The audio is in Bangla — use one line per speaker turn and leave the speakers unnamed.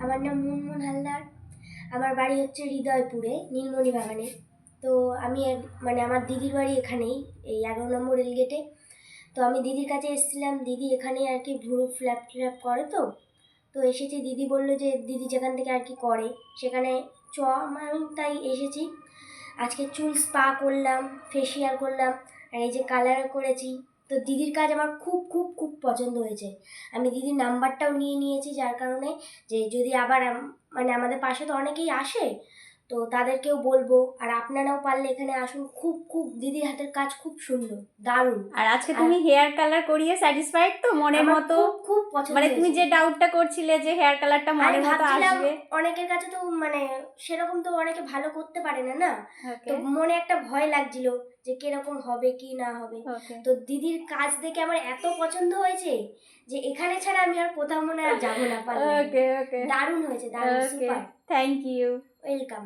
আমার নাম মুনমুন হালদার। আমার বাড়ি হচ্ছে হৃদয়পুরে, নীলমণি বাগানে। তো আমি মানে আমার দিদির বাড়ি এখানেই, এই 11 নম্বর রেলগেটে। তো আমি দিদির কাছে এসেছিলাম, দিদি এখানেই আর কি ভ্রু ফ্ল্যাপ ট্ল্যাপ করে। তো এসেছি, দিদি বললো যে দিদি যেখান থেকে আর কি করে সেখানে আমি তাই এসেছি। আজকে চুল স্পা করলাম, ফেসিয়াল করলাম, আর এই যে কালারও করেছি। তো দিদির কাজ আমার খুব খুব খুব পছন্দ হয়েছে। আমি দিদির নাম্বারটাও নিয়ে নিয়েছি, যার কারণে যে যদি আবার মানে আমাদের পাশে তো অনেকেই আসে, তো তাদেরকেও বলবো। আর আপনারাও পারলে এখানে আসুন, খুব খুব দিদির হাতের কাজ খুব সুন্দর, দারুণ।
আর আজকে তুমি হেয়ার কালার করিয়ে স্যাটিসফাইড তো মনের মতো?
খুব পছন্দ
মানে তুমি
হয়েছে।
যে ডাউটটা করছিলে যে হেয়ার কালারটা মনের মতো আসবে,
অনেকের কাছে তো মানে সেরকম তো অনেকে ভালো করতে পারে না না, তো
ওকে
মনে একটা ভয় লাগছিল যে কিরকম হবে কি না হবে।
ওকে
তো দিদির কাজ দেখে আমার এত পছন্দ হয়েছে যে এখানে ছাড়া আমি আর কোথাও মনে আর যাবো না, পারলে।
ওকে ওকে
দারুণ হয়েছে, দারুণ,
okay,
super.
Thank you,
welcome.